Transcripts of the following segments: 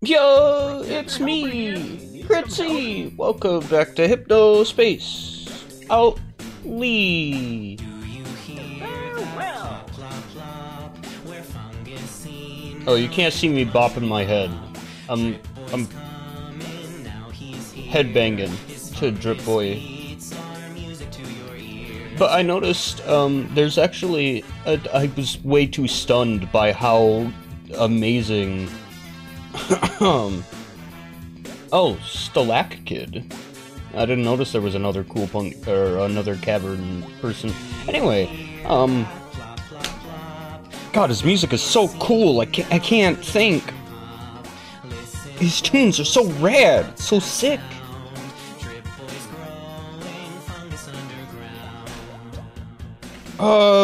Yo, it's me, Critsy. Welcome back to Hypnospace Outlaw. Oh, you can't see me bopping my head. I'm headbanging to Drip Boy. But I noticed, there's actually, I was way too stunned by how amazing, oh, Stalak Kid. I didn't notice there was another cool punk, or another cavern person. Anyway, God, his music is so cool, I can't think. His tunes are so rad, so sick.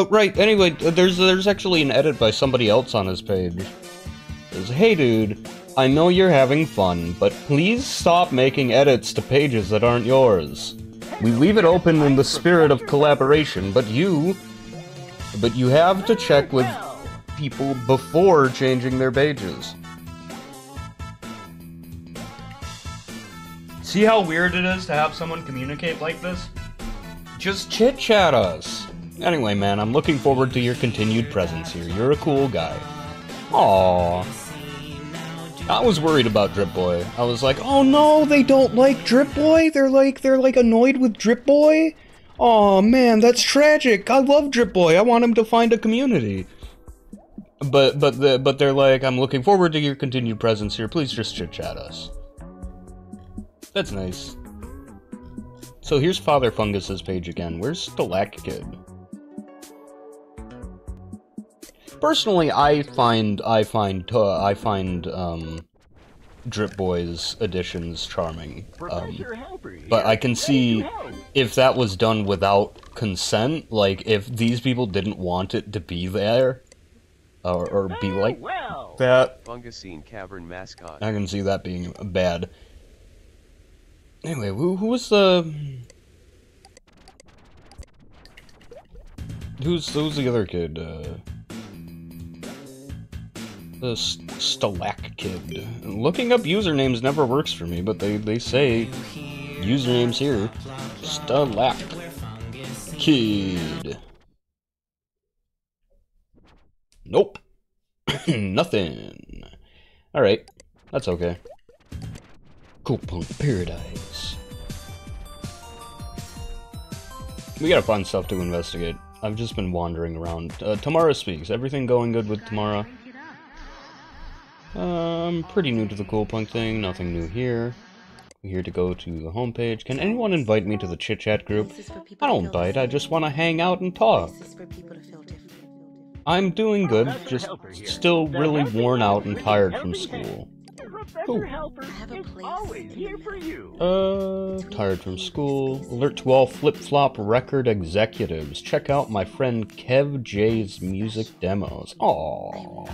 Right, anyway, there's actually an edit by somebody else on his page. It says, "Hey dude, I know you're having fun, but please stop making edits to pages that aren't yours. We leave it open in the spirit of collaboration, but you have to check with people before changing their pages." See how weird it is to have someone communicate like this? Just chit-chat us. Anyway, man, I'm looking forward to your continued presence here. You're a cool guy. Aww. I was worried about Drip Boy. I was like, oh no, they don't like Drip Boy? They're like annoyed with Drip Boy? Aw, man, that's tragic. I love Drip Boy. I want him to find a community. But they're like, I'm looking forward to your continued presence here. Please just chit-chat us. That's nice. So here's Father Fungus's page again. Where's Stalak Kid? Personally, I find Drip Boy's additions charming. But I can see if that was done without consent, like if these people didn't want it to be there, or be like that. Fungusine cavern mascot. I can see that being bad. Anyway, who was the... Who's the other kid? The Stalak Kid. Looking up usernames never works for me, but they say usernames here. Stalak Kid. Nope. Nothing. Alright. That's okay. Cool Punk Paradise. We gotta find stuff to investigate. I've just been wandering around. Tamara speaks. Everything going good with Tamara? I'm pretty new to the cool punk thing. Nothing new here. We're here to go to the homepage. Can anyone invite me to the chit chat group? I don't bite. I just want to hang out and talk. I'm doing good. Just still really worn out and tired from school. Ooh. Tired from school. Alert to all flip-flop record executives. Check out my friend Kev J's music demos. Aww.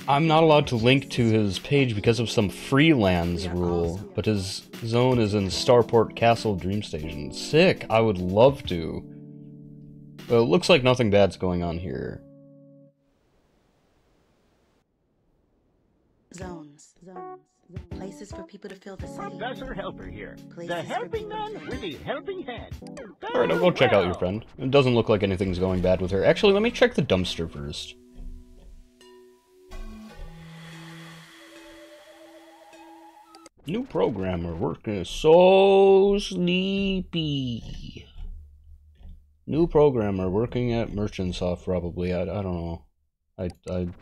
I'm not allowed to link to his page because of some freelance rule, but his zone is in Starport Castle Dream Station. Sick! I would love to. But it looks like nothing bad's going on here. Zones. Places for people to feel the same. Professor Helper here. The helping man with the helping hand. Alright, I'll go check out your friend. It doesn't look like anything's going bad with her. Actually, let me check the dumpster first. New programmer working so sleepy. New programmer working at Merchantsoft probably. I don't know. I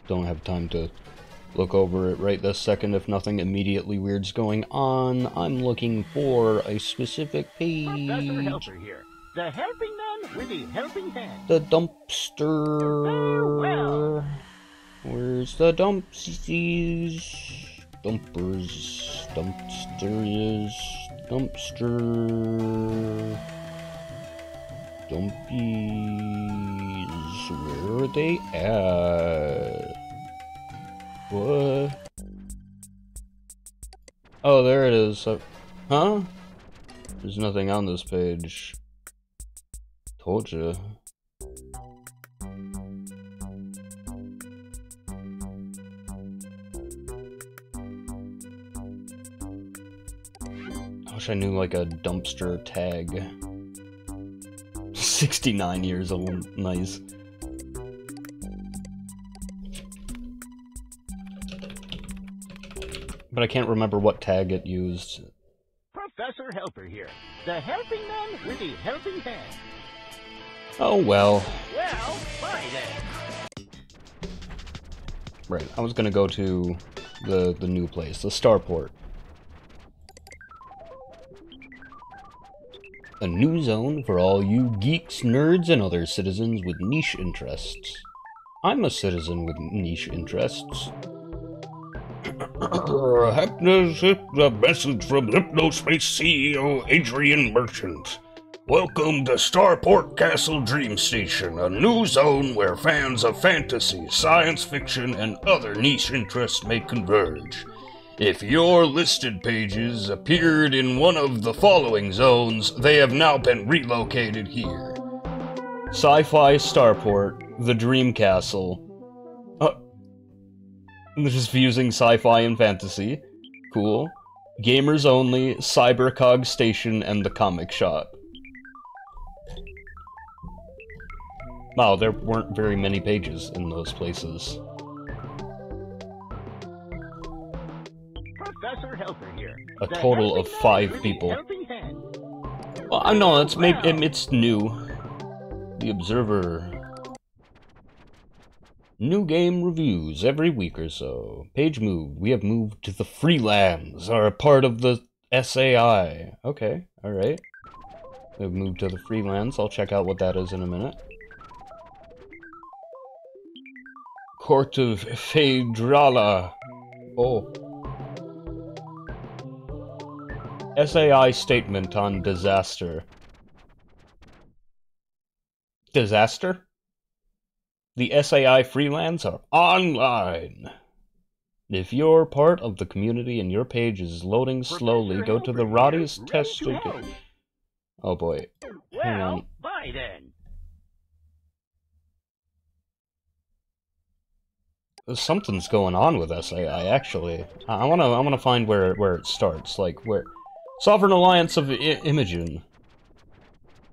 don't have time to look over it right this second if nothing immediately weird's going on. I'm looking for a specific page. Professor Helper here. The helping man with the helping hand. The dumpster. Farewell. Where's the dumpsies? Dumpers. Dumpsters. Dumpster. Dumpies. Where are they at? What? Oh, there it is. Huh? There's nothing on this page. Told you. Wish I knew like a dumpster tag. 69 years old. Nice. But I can't remember what tag it used. Professor Helper here, the helping man with the helping hand. Oh well. Well, bye then. Right, I was gonna go to the new place, the Starport. A new zone for all you geeks, nerds, and other citizens with niche interests. I'm a citizen with niche interests. A message from Hypnospace CEO Adrian Merchant. Welcome to Starport Castle Dream Station, a new zone where fans of fantasy, science fiction, and other niche interests may converge. If your listed pages appeared in one of the following zones, they have now been relocated here. Sci-Fi Starport, the Dream Castle. Just fusing sci-fi and fantasy. Cool. Gamers Only, Cybercog Station, and the Comic Shop. Wow, there weren't very many pages in those places. Professor Helper here. A total of 5 people. Well, I know it's new. The Observer. New game reviews every week or so. Page moved. We have moved to the Freelands, are a part of the SAI. Okay, alright. We've moved to the Freelands. I'll check out what that is in a minute. Court of Phaedrala. Oh. SAI statement on disaster. Disaster? The SAI Freelands are online. If you're part of the community and your page is loading slowly, go to the Roddy's test. Oh boy. Hang on. Bye then. Something's going on with SAI, actually. I wanna find where it starts. Like, where... Sovereign Alliance of Imogen.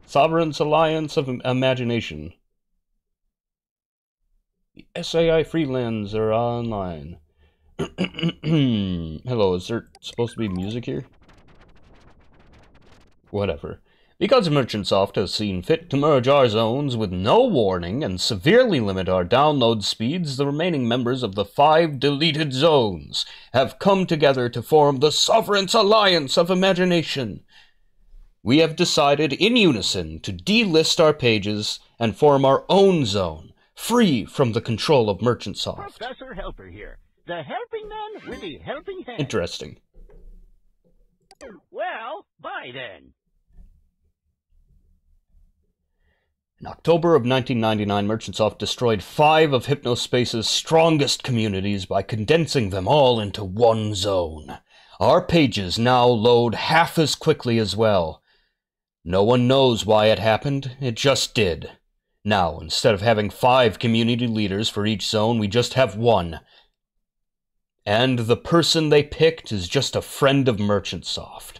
Sovereign Alliance of Imagination. The SAI Freelands are online. Hello, is there supposed to be music here? Whatever. Because Merchantsoft has seen fit to merge our zones with no warning and severely limit our download speeds, the remaining members of the 5 deleted zones have come together to form the Sovereign Alliance of Imagination. We have decided in unison to delist our pages and form our own zone, free from the control of Merchantsoft. Professor Helper here, the helping man with the helping hand. Interesting. Well, bye then. In October of 1999, Merchantsoft destroyed 5 of Hypnospace's strongest communities by condensing them all into one zone. Our pages now load half as quickly as well. No one knows why it happened, it just did. Now, instead of having 5 community leaders for each zone, we just have 1. And the person they picked is just a friend of Merchantsoft.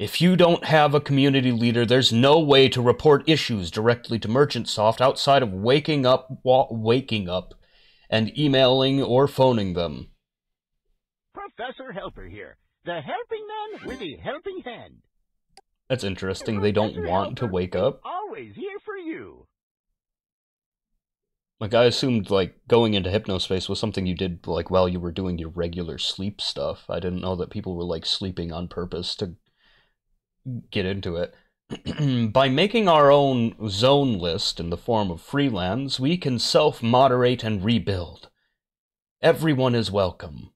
If you don't have a community leader, there's no way to report issues directly to Merchantsoft outside of waking up and emailing or phoning them. Professor Helper here, the helping man with the helping hand. That's interesting. They don't want to wake up. Always here for you. Like, I assumed, like, going into Hypnospace was something you did, like, while you were doing your regular sleep stuff. I didn't know that people were, like, sleeping on purpose to get into it. By making our own zone list in the form of Freelands, we can self-moderate and rebuild. Everyone is welcome.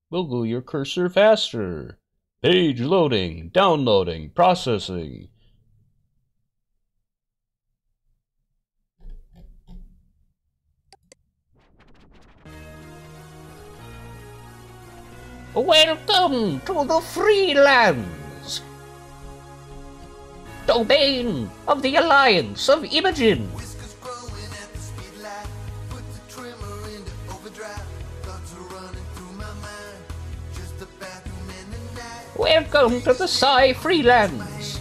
Wiggle your cursor faster. Page loading, downloading, processing. Welcome to the Freelands, domain of the Alliance of Imogen. Whiskers growing at the speed light. Put the trimmer into overdrive. Thoughts are running through my mind. Welcome to the Freelands.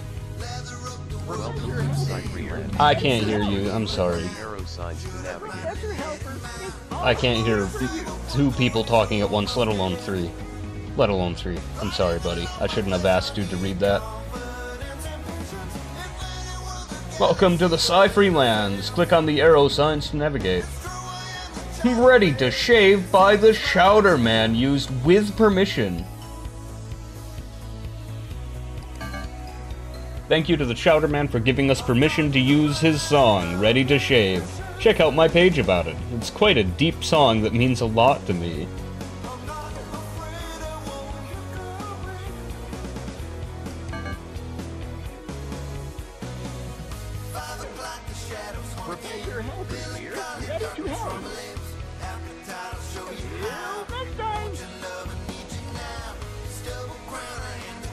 Welcome to the Cypherland. I can't hear you, I'm sorry. Arrow signs to navigate. I can't hear two people talking at once, let alone three. Let alone three. I'm sorry, buddy. I shouldn't have asked you to read that. Welcome to the Freelands. Click on the arrow signs to navigate. Ready to shave by the Chowder Man, used with permission. Thank you to the Chowder Man for giving us permission to use his song, Ready to Shave. Check out my page about it. It's quite a deep song that means a lot to me. Professor Helper here, ready to help. Till next time.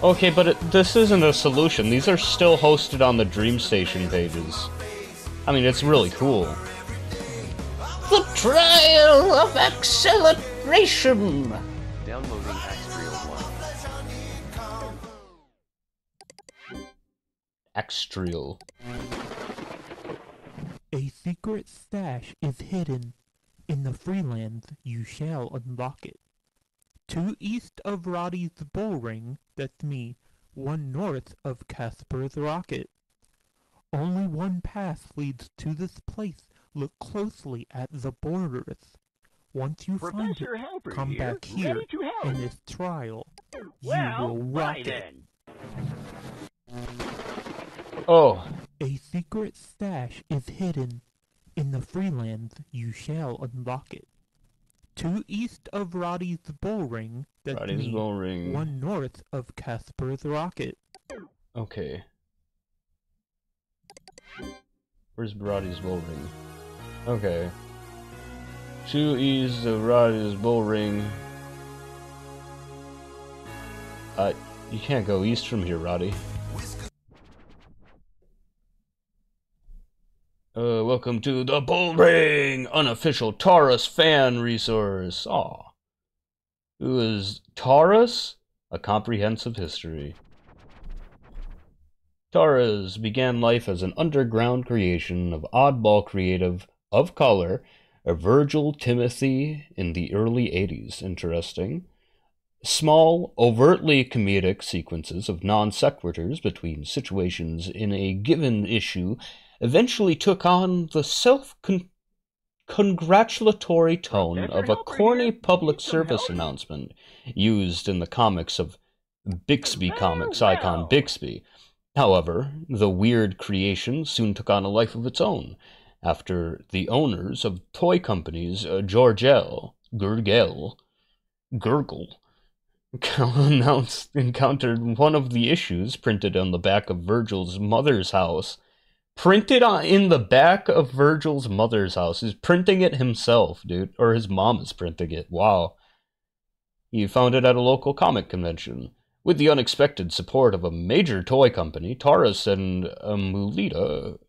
Okay, but this isn't a solution. These are still hosted on the DreamStation pages. I mean, it's really cool. The Trial of Acceleration! Downloading Axtrial 1. Axtrial. A secret stash is hidden. In the Freelands, you shall unlock it. 2 east of Roddy's bull ring, that's me, 1 north of Casper's rocket. Only one path leads to this place. Look closely at the borders. Once you find it, Professor Helper come here, back here ready to help. in this trial. You Well, will bye rock it. then. Oh, A secret stash is hidden. In the Freelands, you shall unlock it. 2 east of Roddy's bull ring, that's Roddy's me, bull ring. 1 north of Casper's rocket. Okay. Where's Roddy's bull ring? Okay. 2 east of Roddy's bull ring. You can't go east from here, Roddy. Welcome to the Bull Ring, unofficial Taurus fan resource. Aw. Who is Taurus? A comprehensive history. Taurus began life as an underground creation of oddball creative of color, Virgil Timothy in the early 80s. Interesting. Small, overtly comedic sequences of non sequiturs between situations in a given issue eventually took on the self-congratulatory tone of a corny public service announcement used in the comics of Bixby Comics icon Bixby. However, the weird creation soon took on a life of its own, after the owners of toy companies Gurgle, encountered one of the issues printed on the back of Virgil's mother's house. In the back of Virgil's mother's house. He's printing it himself, dude. Or his mom is printing it. Wow. He found it at a local comic convention. With the unexpected support of a major toy company, Taurus and Mulita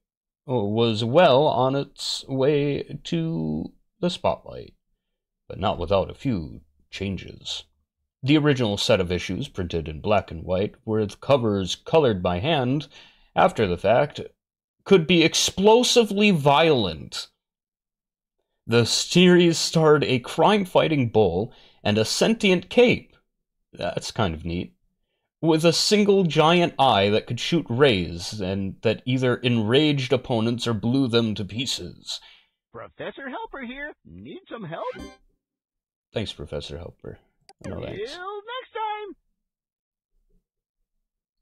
was well on its way to the spotlight. But not without a few changes. The original set of issues, printed in black and white, with covers colored by hand, after the fact, could be explosively violent. The series starred a crime-fighting bull and a sentient cape. That's kind of neat. With a single giant eye that could shoot rays, and that either enraged opponents or blew them to pieces. Professor Helper here, need some help? Thanks, Professor Helper. No thanks. Till next time.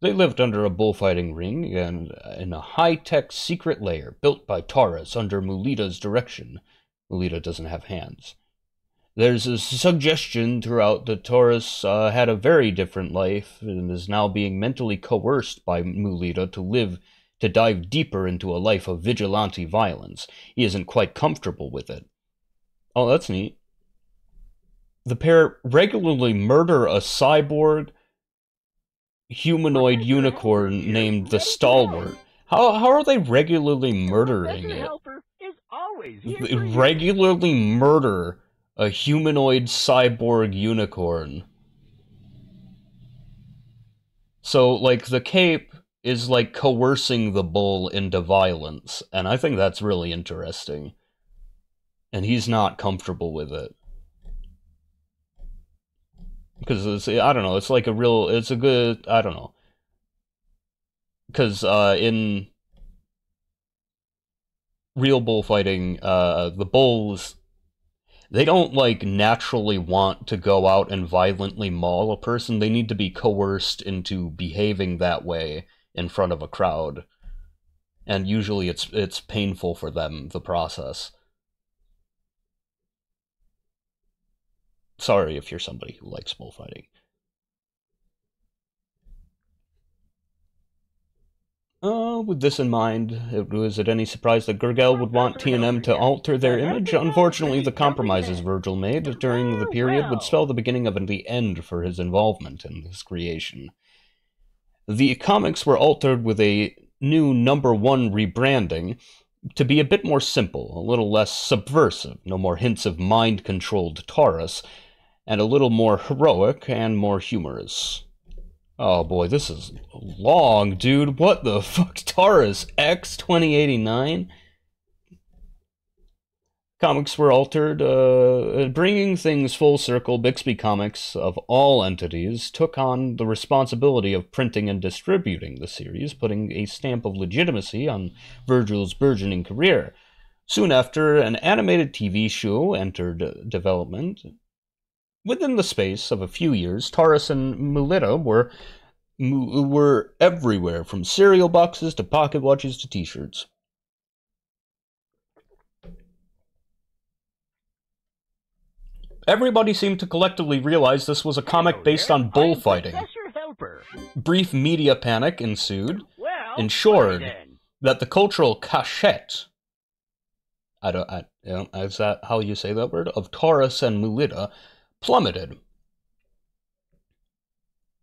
They lived under a bullfighting ring and in a high-tech secret lair built by Taurus under Mulita's direction. Mulita doesn't have hands. There's a suggestion throughout that Taurus had a very different life and is now being mentally coerced by Mulita to dive deeper into a life of vigilante violence. He isn't quite comfortable with it. Oh, that's neat. The pair regularly murder a cyborg humanoid unicorn named the Stalwart. How are they regularly murdering Professor it? Helper is always here They for you. regularly murder a humanoid cyborg unicorn. So, like, the Cape is, like, coercing the Bull into violence, and I think that's really interesting. And he's not comfortable with it. Because, I don't know, it's like it's a good, I don't know. Because, in real bullfighting, the bulls, they don't, like, naturally want to go out and violently maul a person. They need to be coerced into behaving that way in front of a crowd. And usually it's painful for them, the process. Sorry if you're somebody who likes bullfighting. With this in mind, was it any surprise that Gurgel would want T&M to alter their image? Unfortunately, the compromises Virgil made during the period would spell the beginning of the end for his involvement in this creation. The comics were altered with a new #1 rebranding to be a bit more simple, a little less subversive, no more hints of mind-controlled Taurus, and a little more heroic and more humorous. Oh boy, this is long, dude. What the fuck? Taurus X 2089? Comics were altered, bringing things full circle. Bixby Comics, of all entities, took on the responsibility of printing and distributing the series, putting a stamp of legitimacy on Virgil's burgeoning career. Soon after, an animated TV show entered development. Within the space of a few years, Taurus and Mulita were everywhere, from cereal boxes to pocket watches to t-shirts. Everybody seemed to collectively realize this was a comic based on bullfighting. Brief media panic ensued, ensured that the cultural cachet, is that how you say that word, of Taurus and Mulita plummeted.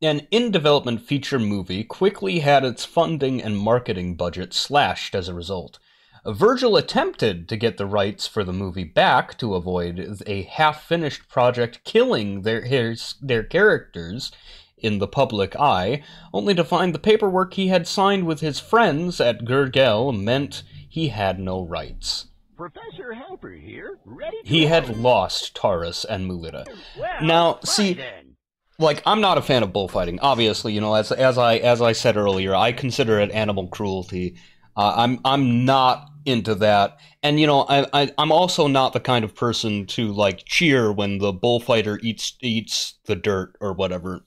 An in-development feature movie quickly had its funding and marketing budget slashed as a result. Virgil attempted to get the rights for the movie back to avoid a half-finished project killing their characters in the public eye, only to find the paperwork he had signed with his friends at Gurgel meant he had no rights. Professor Helper here, ready to He had lost Taurus and Mulita. Now, see, like, I'm not a fan of bullfighting. Obviously, you know, as I said earlier, I consider it animal cruelty. I'm not into that, and you know, I'm also not the kind of person to like cheer when the bullfighter eats the dirt or whatever.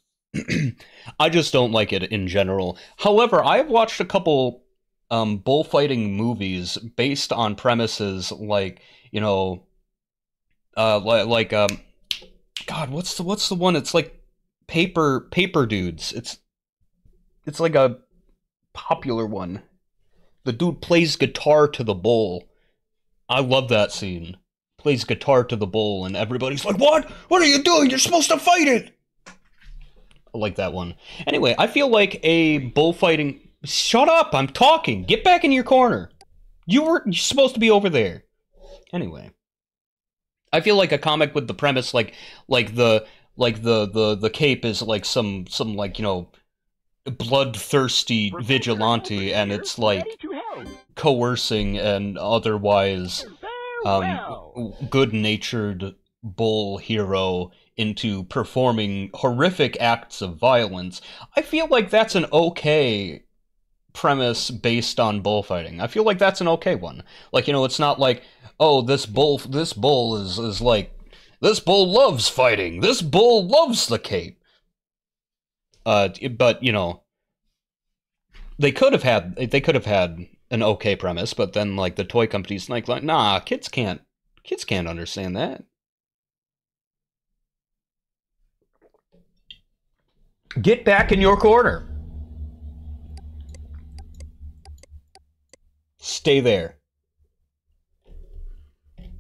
I just don't like it in general. However, I have watched a couple bullfighting movies based on premises like, you know, God, what's the one? It's like paper dudes. It's like a popular one. The dude plays guitar to the bull. I love that scene. Plays guitar to the bull, and everybody's like, "What? What are you doing? You're supposed to fight it!" I like that one. Anyway, I feel like a bullfighting... Shut up! I'm talking! Get back in your corner! You're supposed to be over there. Anyway. I feel like a comic with the premise like the Cape is like some like, you know, bloodthirsty vigilante, and it's like coercing and otherwise good-natured bull hero into performing horrific acts of violence. I feel like that's an okay premise based on bullfighting. I feel like that's an okay one. Like, you know, it's not like, oh, this bull is like, this bull loves fighting. This bull loves the Cape. But you know, they could have had an okay premise, but then like the toy company's like nah, kids can't understand that. Get back in your corner. Stay there.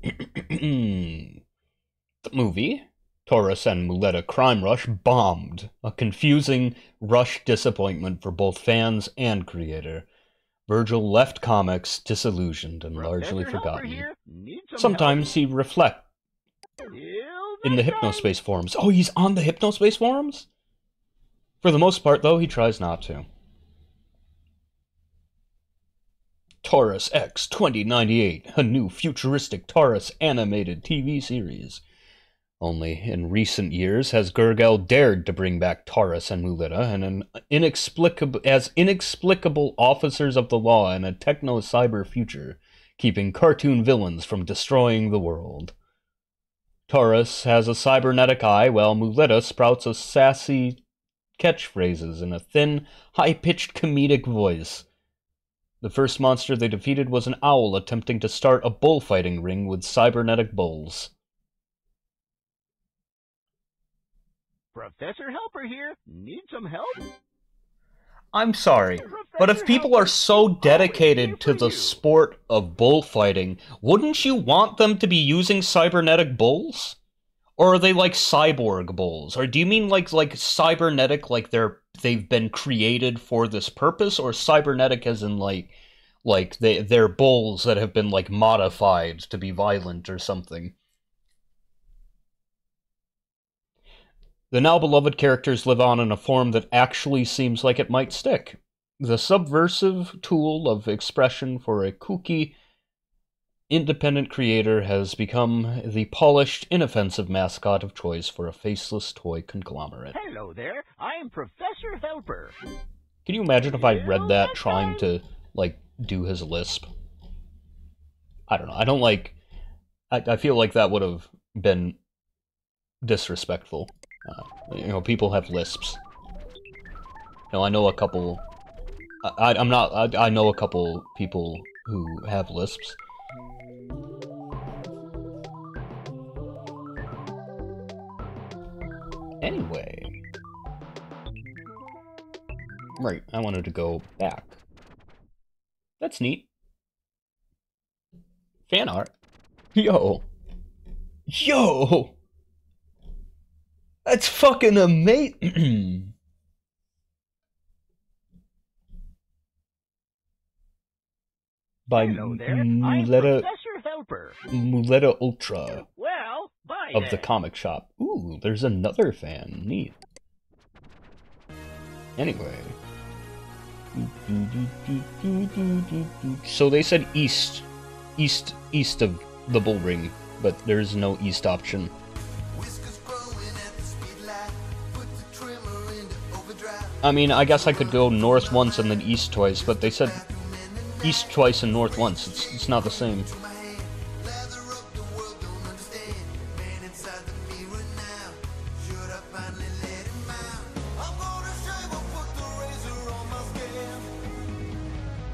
The movie Taurus and Mulita Crime Rush bombed, a confusing, rushed disappointment for both fans and creator. Virgil left comics disillusioned and largely forgotten. Sometimes he reflects in the Hypnospace forums. Oh, he's on the Hypnospace forums? For the most part, though, he tries not to. Taurus X 2098, a new futuristic Taurus animated TV series. Only in recent years has Gurgel dared to bring back Taurus and Mulita and inexplicable officers of the law in a techno-cyber future, keeping cartoon villains from destroying the world. Taurus has a cybernetic eye, while Mulita sprouts a sassy catchphrases in a thin, high-pitched comedic voice. The first monster they defeated was an owl attempting to start a bullfighting ring with cybernetic bulls. Professor Helper here. Need some help? I'm sorry, but if people are so dedicated to the sport of bullfighting, wouldn't you want them to be using cybernetic bulls? Or are they like cyborg bulls? Or do you mean like cybernetic, like they've been created for this purpose, or cybernetic as in they're bulls that have been like modified to be violent or something? The now beloved characters live on in a form that actually seems like it might stick. The subversive tool of expression for a kooky, independent creator has become the polished, inoffensive mascot of choice for a faceless toy conglomerate. Hello there. I'm Professor Helper. Can you imagine if I read that trying to, like, do his lisp? I don't know. I don't like... I feel like that would have been disrespectful. People have lisps. I know a couple... I know a couple people who have lisps. Anyway. Right, I wanted to go back. That's neat. Fan art. Yo! That's fucking amazing! By Professor Helper. Muleta Ultra. Well, bye Of the comic shop. Ooh, there's another fan. Neat. Anyway. So they said east of the bull ring, but there's no east option. I mean, I guess I could go north once and then east twice, but they said east twice and north once. It's not the same.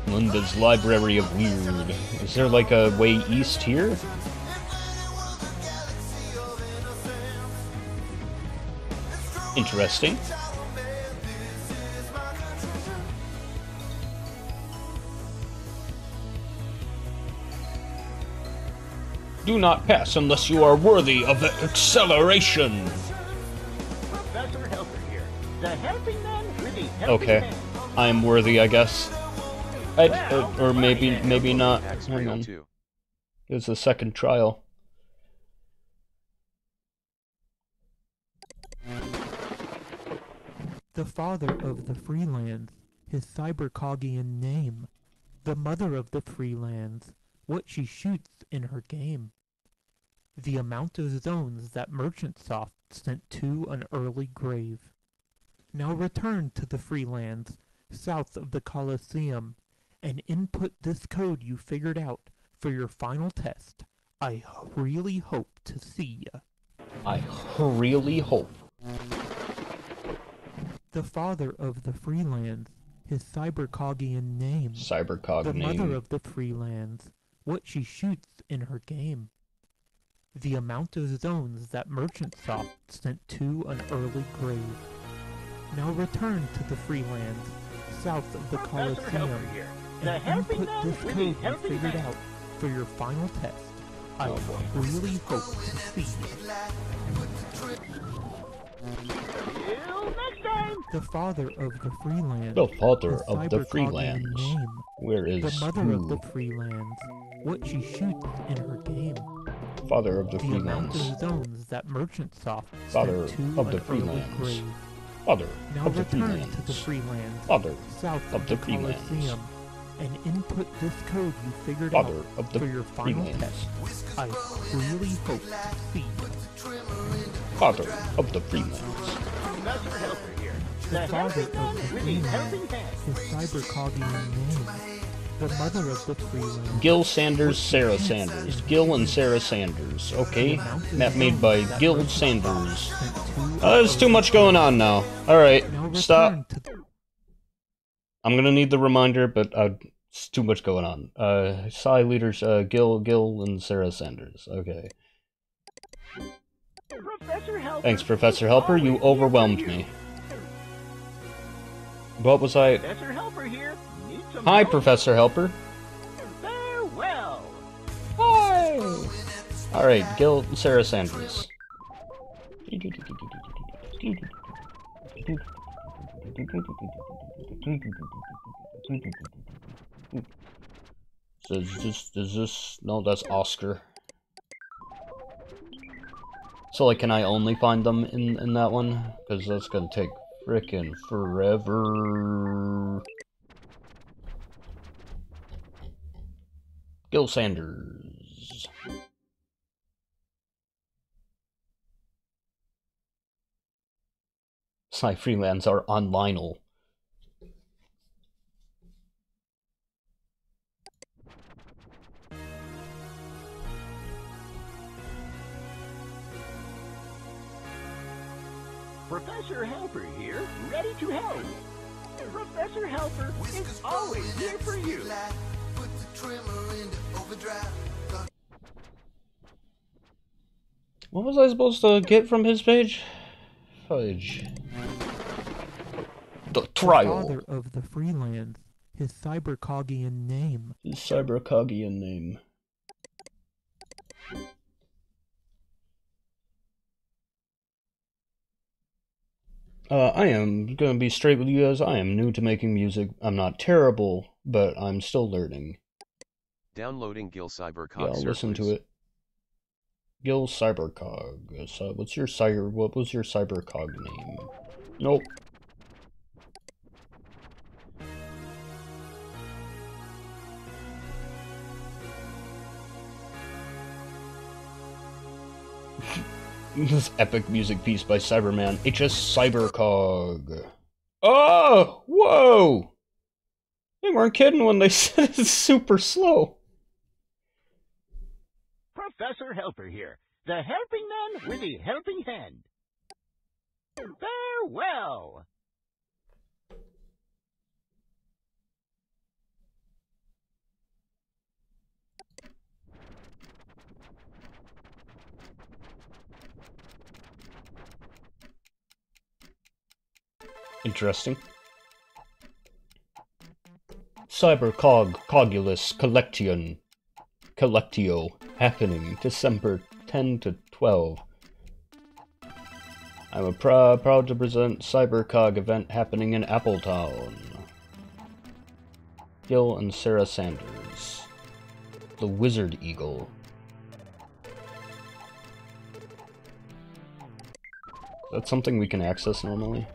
Linda's Library of Weird. Is there like a way east here? Interesting. Do not pass unless you are worthy of acceleration. Professor Helper here. The helping man with the helping Okay, hand. I am worthy, I guess. Or maybe not. Hang on. X302. It's the second trial. The father of the freelands, his cybercogian name. The mother of the freelands, what she shoots in her game. The amount of zones that Merchantsoft sent to an early grave. Now return to the freelands, south of the Colosseum, and input this code you figured out for your final test. I really hope to see ya. I really hope. The father of the freelands, his cybercogian name. Cybercog The name. mother of the freelands, what she shoots in her game. The amount of zones that Merchantsoft sent to an early grave. Now return to the freelands, south of the Professor Colosseum, Helper here. The and helping input man this with code the you helping figured hand. out for your final test. I Oh, boy. really hope to see you. Till next time. The father of the freelands. The father his of the cybercogian freelands. name. Where The is mother of who? the freelands, what she shoots in her game. Father of the The amount freelance. of zones that Merchantsoft Father sent to of the an early freelance. grave. Other Now of the return to the freelands. freelands, Other south of of the the freelands. Coliseum, and input this code you figured Other out of the for your final freelands. test. I really hope to succeed. Father of the freelands. Professor Helper here. The The father helping man of the with the helping freelands, hand. his cybercogian name. The mother of the freelands. Gil Sanders, Sarah Sanders. Gil and Sarah Sanders. Okay. Map made by Gil Sanders. There's too much going on now. Alright, Now stop. return to the I'm gonna need the reminder, but it's too much going on. Psi leaders, Gil and Sarah Sanders. Okay. Professor Helper. Thanks, Professor is Helper. You always here overwhelmed for you. me. What was I? Professor Helper here. Need some Hi, help? Professor Helper. Farewell. Hi! Alright, Gil and Sarah Sanders. So is this, no, that's Oscar. So, like, can I only find them in that one? Because that's gonna take frickin' forever. Gil Sanders. Sci freelance are on vinyl. Professor Helper here, ready to help. Professor Helper is always here for you. Put the trimmer into overdrive. What was I supposed to get from his page? Fudge. The trial. father of the freelands, his cybercogian name. His cybercogian name. I am gonna be straight with you guys. I am new to making music. I'm not terrible, but I'm still learning. Downloading Gil Cybercog Yeah, I'll listen to servers. it. Gil Cybercog. So what was your cybercog name? Nope. This epic music piece by Cyberman. HS Cybercog. Oh! Whoa! They weren't kidding when they said it's super slow. Professor Helper here, the helping man with the helping hand. Farewell. Interesting. Cybercog Cogulus Collectio happening December 10 to 12. I'm proud to present Cybercog event happening in Appletown. Gil and Sarah Sanders. The Wizard Eagle. That's something we can access normally?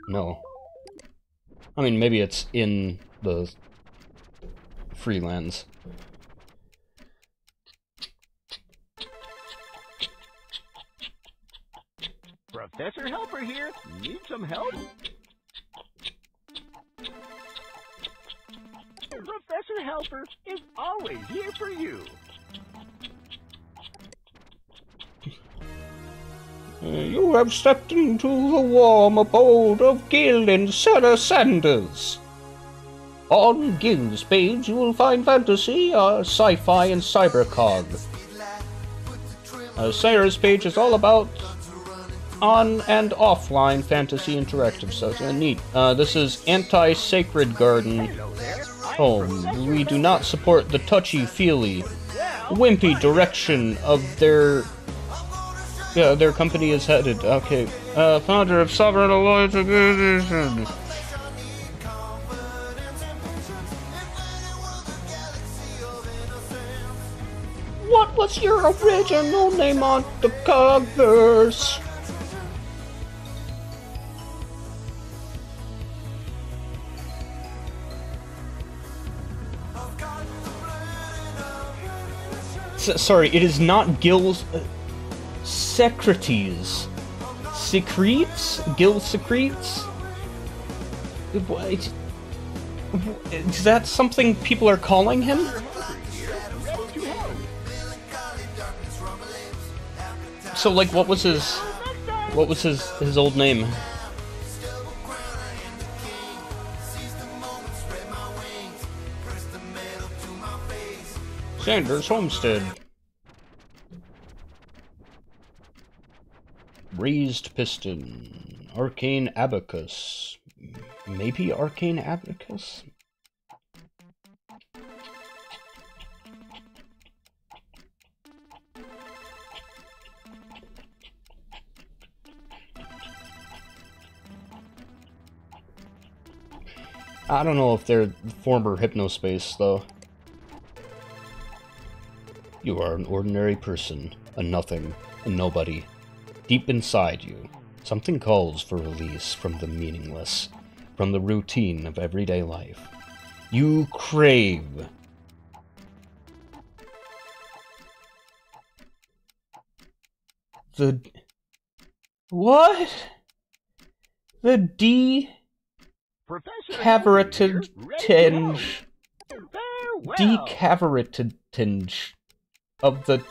No. I mean, maybe it's in the freelance. Professor Helper here, need some help? Professor Helper is always here for you. You have stepped into the warm abode of Gil and Sarah Sanders. On Gil's page, you will find fantasy, sci-fi, and cybercog. Sarah's page is all about on and offline fantasy interactive stuff. Neat. This is Anti-Sacred Garden Hello there. I'm Home. Professor We do Helper. not support the touchy-feely, Well, wimpy direction of their... Yeah, their company is headed. Okay. Founder of Sovereign Alliance Organization. What was your original name on the Cogverse? Sorry, it is not Gil's... Secretes. Secretes? Gil secretes? What? Is that something people are calling him? So, like, what was his old name? Sanders Homestead. Raised Piston. Arcane Abacus. Maybe Arcane Abacus? I don't know if they're former Hypnospace, though. You are an ordinary person, a nothing, a nobody. Deep inside you, something calls for release from the meaningless, from the routine of everyday life. You crave the... What? The decaveratinge of the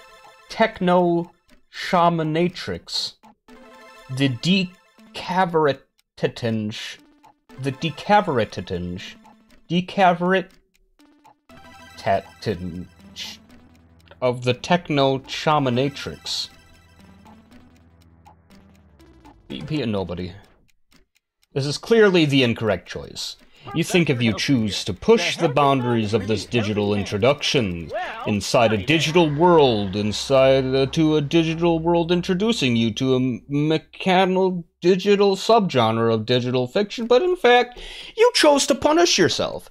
techno-shamanatrix. The decaveratinge of the techno-shamanatrix. Be a nobody. This is clearly the incorrect choice. You think if you choose to push the boundaries of this digital introduction inside a digital world, to a digital world introducing you to a mechanical digital subgenre of digital fiction, but in fact, you chose to punish yourself.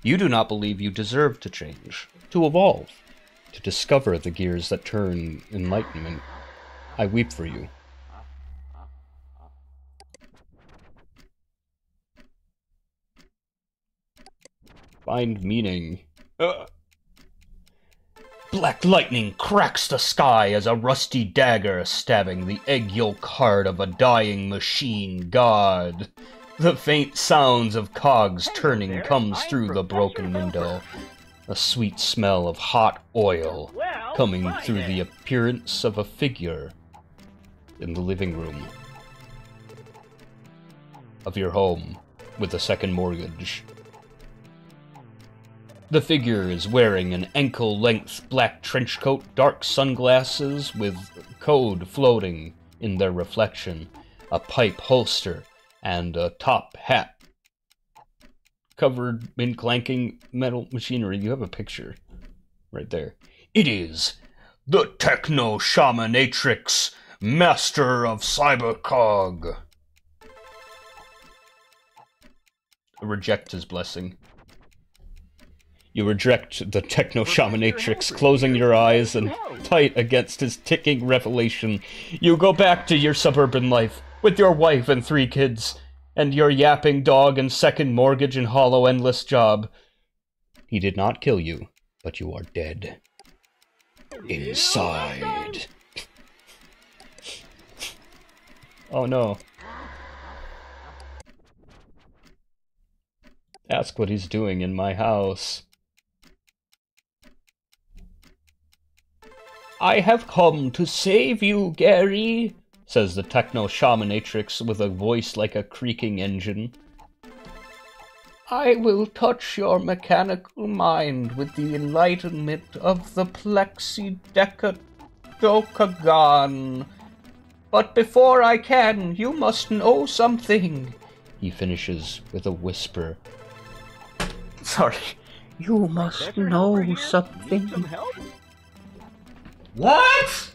You do not believe you deserve to change, to evolve, to discover the gears that turn enlightenment. I weep for you. Find meaning. Black lightning cracks the sky as a rusty dagger stabbing the egg yolk heart of a dying machine god. The faint sounds of cogs turning comes through the broken window. A sweet smell of hot oil coming through the appearance of a figure in the living room of your home with a second mortgage. The figure is wearing an ankle-length black trench coat, dark sunglasses with code floating in their reflection, a pipe holster, and a top hat covered in clanking metal machinery. You have a picture right there. It is the Techno-Shamanatrix, Master of Cybercog. Reject his blessing. You reject the Techno-Shamanatrix, closing your eyes and tight against his ticking revelation. You go back to your suburban life, with your wife and 3 kids, and your yapping dog and second mortgage and hollow endless job. He did not kill you, but you are dead. Inside. Oh no. Ask what he's doing in my house. I have come to save you, Gary, says the Techno-Shamanatrix with a voice like a creaking engine. I will touch your mechanical mind with the enlightenment of the Plexidecadocagon. But before I can, you must know something, he finishes with a whisper. Sorry. You must know something. What?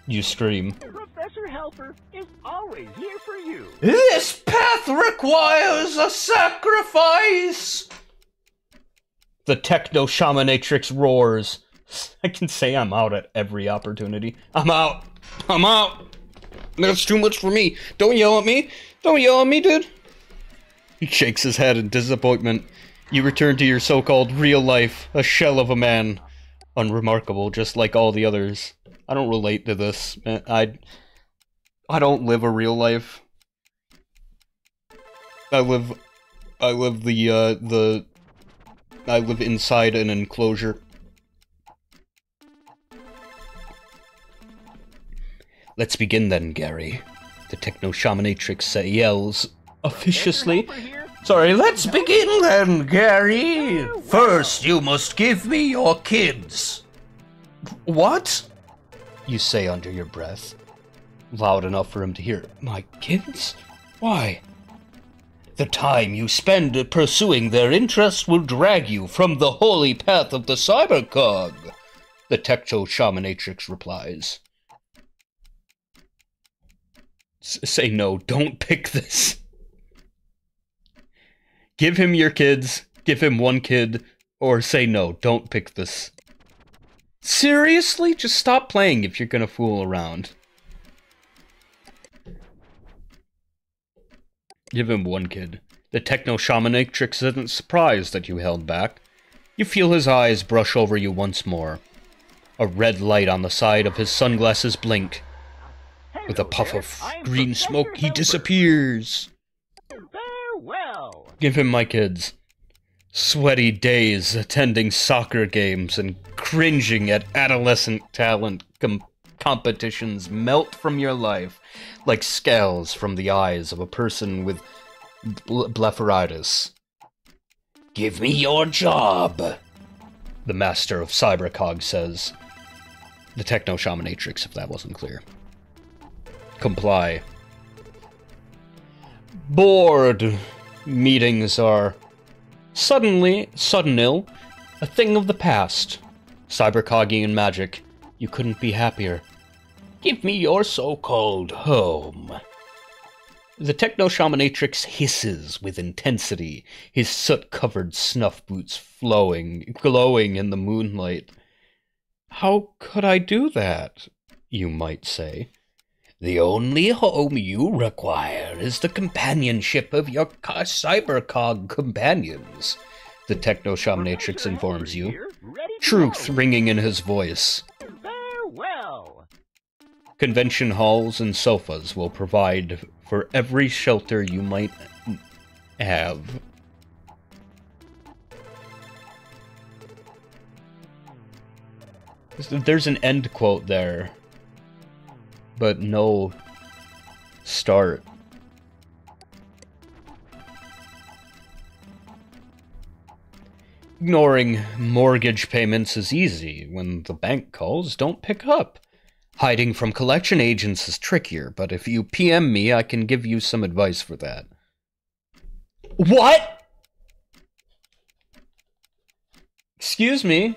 You scream. Professor Helper is always here for you. This path requires a sacrifice! The Techno-Shamanatrix roars. I can say I'm out at every opportunity. I'm out. I'm out. That's too much for me. Don't yell at me. Don't yell at me, dude. He shakes his head in disappointment. You return to your so-called real life, a shell of a man. unremarkable, just like all the others. I don't relate to this. I don't live a real life. I live inside an enclosure. Let's begin then, Gary. The Techno-Shamanatrix yells officiously. Sorry, let's begin then, Gary. First, you must give me your kids. What? You say under your breath. Loud enough for him to hear. My kids? Why? The time you spend pursuing their interests will drag you from the holy path of the cybercog, the Techno-Shamanatrix replies. Say no, don't pick this. Give him your kids, give him one kid, or say no, don't pick this. Seriously? Just stop playing if you're gonna fool around. Give him one kid. The Techno-Shamanatrix isn't surprised that you held back. You feel his eyes brush over you once more. A red light on the side of his sunglasses blink. With a puff of green smoke, he disappears. Farewell. Give him my kids. Sweaty days attending soccer games and cringing at adolescent talent competitions melt from your life like scales from the eyes of a person with blepharitis. Give me your job, the master of Cybercog says. The Techno-Shamanatrix, if that wasn't clear. Comply. Bored meetings are suddenly, a thing of the past. Cybercogian magic, you couldn't be happier. Give me your so-called home. The Techno-Shamanatrix hisses with intensity, his soot-covered snuff boots glowing in the moonlight. How could I do that, you might say? The only home you require is the companionship of your cybercog companions, the Techno-Shamanatrix informs you, truth ringing in his voice. Farewell. Convention halls and sofas will provide for every shelter you might have. There's an end quote there, but no start. Ignoring mortgage payments is easy. When the bank calls, don't pick up. Hiding from collection agents is trickier, but if you PM me, I can give you some advice for that. What? Excuse me?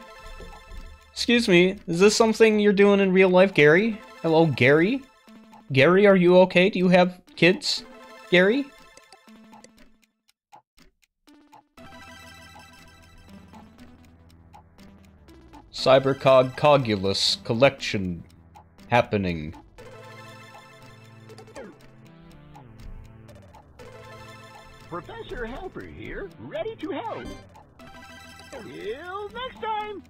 Excuse me, is this something you're doing in real life, Gary? Hello, Gary? Gary, are you okay? Do you have kids? Gary? Cybercog Cogulus collection happening. Professor Helper here, ready to help. Till next time.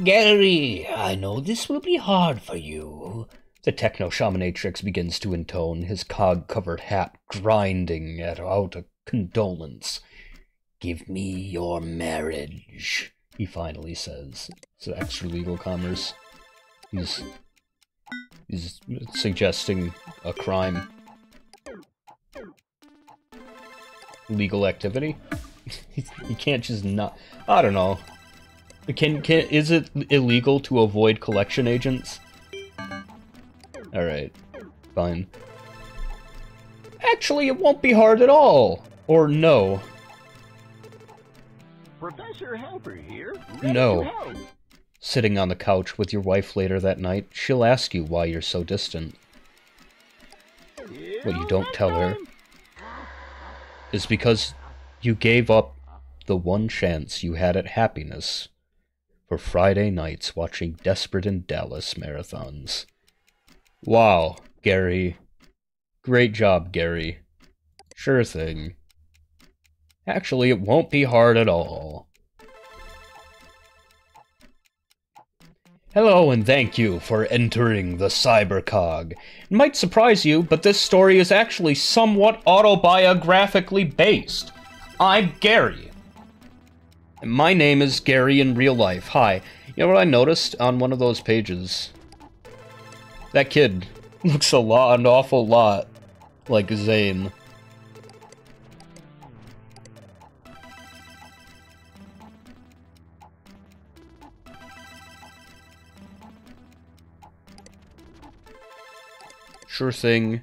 Gary, I know this will be hard for you. The Techno-Shamanatrix begins to intone, his cog-covered hat grinding out a condolence. Give me your marriage, he finally says. It's extra-legal commerce. He's suggesting a crime. Legal activity? He can't just not... I don't know. Is it illegal to avoid collection agents? Alright, fine. Actually, it won't be hard at all. Or no. Professor Helper here, No. to help. Sitting on the couch with your wife later that night, she'll ask you why you're so distant. What you don't tell her is because you gave up the one chance you had at happiness for Friday nights watching Desperate in Dallas marathons. Wow, Gary. Great job, Gary. Sure thing. Actually, it won't be hard at all. Hello and thank you for entering the Cybercog. It might surprise you, but this story is actually somewhat autobiographically based. I'm Gary. And my name is Gary in real life. Hi. You know what I noticed on one of those pages? That kid looks an awful lot like Zane. Sure thing.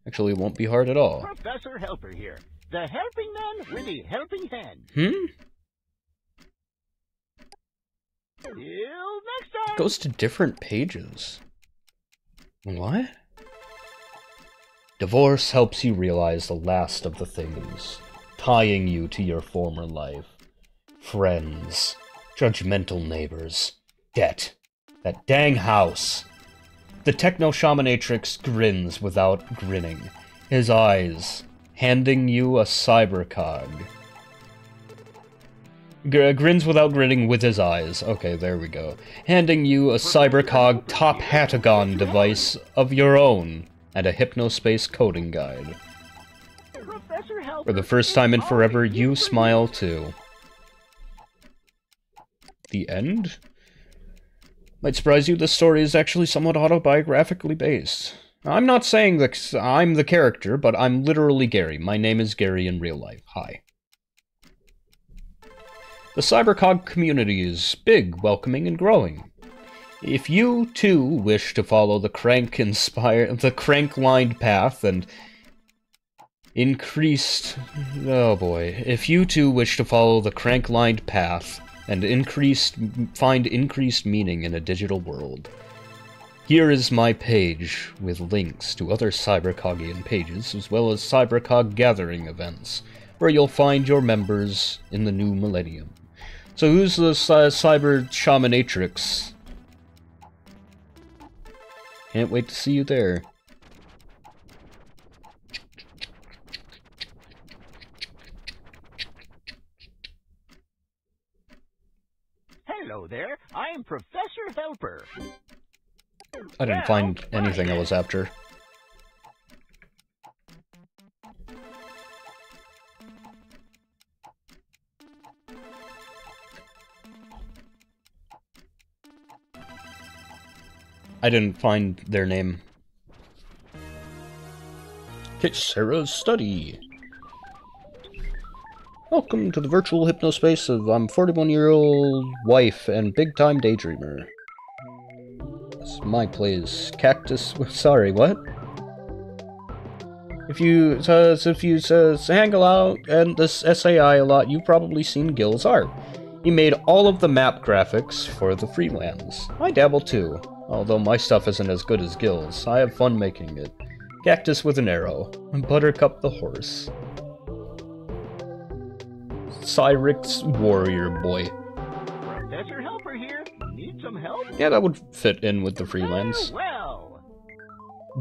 Actually, it won't be hard at all. Professor Helper here, the helping man with the helping hand. Till next time. Goes to different pages. What? Divorce helps you realize the last of the things, tying you to your former life. Friends, judgmental neighbors, debt, that dang house. The techno-shamanatrix grins without grinning, his eyes handing you a cybercog. Grins without grinning with his eyes. Okay, there we go. Handing you a cybercog top-hatagon device of your own and a Hypnospace coding guide. For the first time in forever, you smile too. The end? Might surprise you, this story is actually somewhat autobiographically based. I'm not saying that I'm the character, but I'm literally Gary. My name is Gary in real life. Hi. The Cybercog community is big, welcoming, and growing. If you, too, wish to follow the crank-lined path and increased... Oh boy. If you, too, wish to follow the crank-lined path and find increased meaning in a digital world, here is my page with links to other Cybercogian pages, as well as Cybercog gathering events, where you'll find your members in the new millennium. So who's the Cyber Shamanatrix? Can't wait to see you there. Hello there, I'm Professor Helper. I didn't find anything I was after. I didn't find their name. It's Sarah's study. Welcome to the virtual hypnospace of I'm 41-year-old wife and big-time daydreamer. This is my place. Cactus... Sorry, what? If you hang out and this SAI a lot, you've probably seen Gil's art. He made all of the map graphics for the Freelands. I dabble too, although my stuff isn't as good as Gil's. I have fun making it. Cactus with an arrow. Buttercup the horse. Cyrix warrior boy. Professor Helper here. Need some help? Yeah, that would fit in with the Freelands. Well.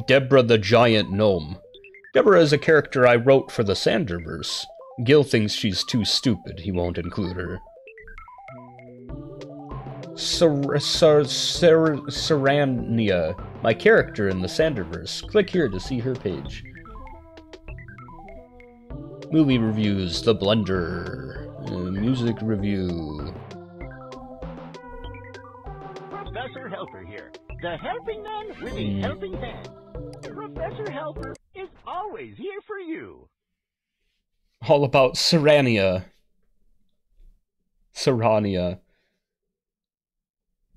Deborah the giant gnome. Deborah is a character I wrote for the Sanderverse. Gil thinks she's too stupid, he won't include her. Serania, my character in the Sanderverse. Click here to see her page. Movie reviews, The Blender. Music review. Professor Helper here. The helping man with a helping hand. Professor Helper is always here for you. All about Serania. Serania.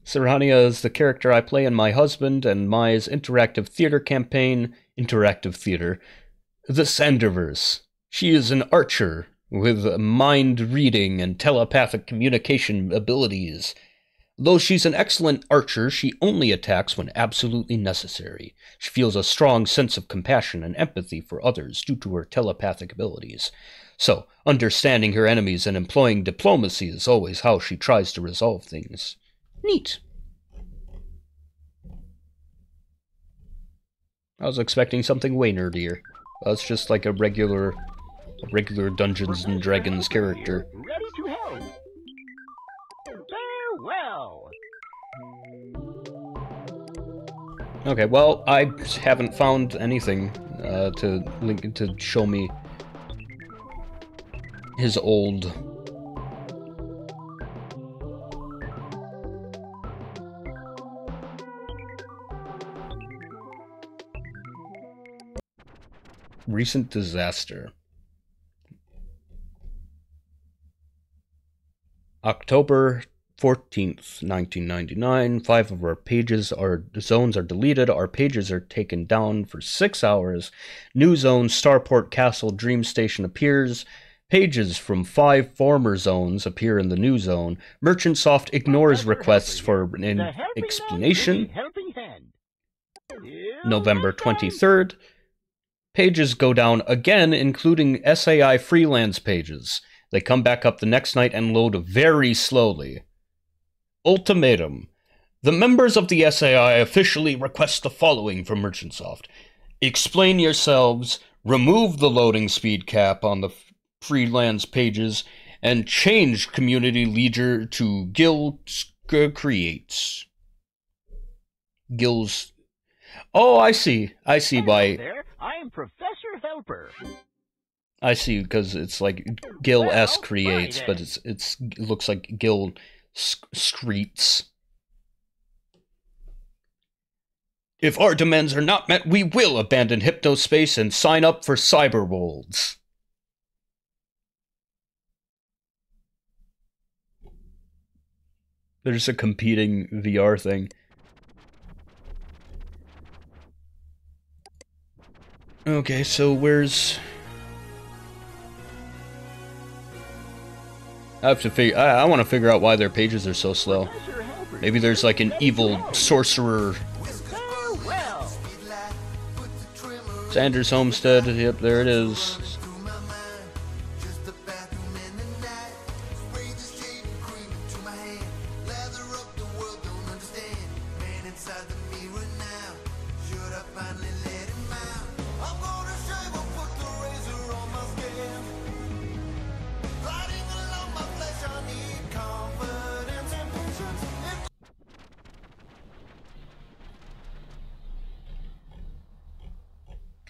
Serania is the character I play in my husband and my's interactive theater campaign, Interactive Theater, The Sanderverse. She is an archer with mind-reading and telepathic communication abilities. Though she's an excellent archer, she only attacks when absolutely necessary. She feels a strong sense of compassion and empathy for others due to her telepathic abilities. So, understanding her enemies and employing diplomacy is always how she tries to resolve things. Neat. I was expecting something way nerdier. That's just like a regular a regular Dungeons and Dragons character. Ready to help. Farewell. Okay, well, I haven't found anything to show me his old recent disaster. October 14th, 1999. 5 of our zones are deleted. Our pages are taken down for 6 hours. New zone, Starport Castle Dream Station appears. Pages from 5 former zones appear in the new zone. Merchantsoft ignores requests for an explanation. November 23rd. Pages go down again, including SAI freelance pages. They come back up the next night and load very slowly. Ultimatum. The members of the SAI officially request the following from Merchantsoft. Explain yourselves, remove the loading speed cap on the freelance pages, and change community leader to Gil creates. Gil's... Oh, I see. I see why... There, I am Professor Helper. I see, because it's like Gil S creates, fine, but it looks like Gil Screets. If our demands are not met, we will abandon Hypnospace and sign up for Cyberworlds. There's a competing VR thing. Okay, so where's... I want to figure out why their pages are so slow. Maybe there's like an evil sorcerer. Sanders Homestead, yep, there it is.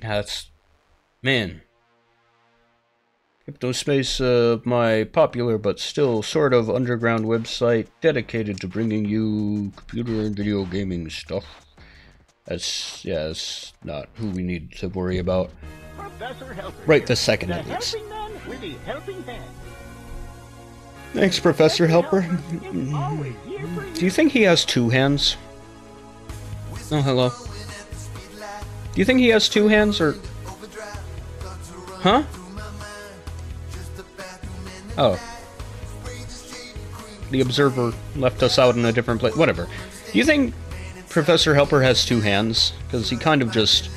That's... man. Hypnospace, my popular but still sort of underground website dedicated to bringing you computer and video gaming stuff. That's, yeah, that's not who we need to worry about. Right this second, at least. Thanks, Professor Helper. Do you think he has 2 hands? Oh, hello. Do you think he has 2 hands, or... Huh? Oh. The observer left us out in a different place. Whatever. Do you think Professor Helper has 2 hands? Because he kind of just...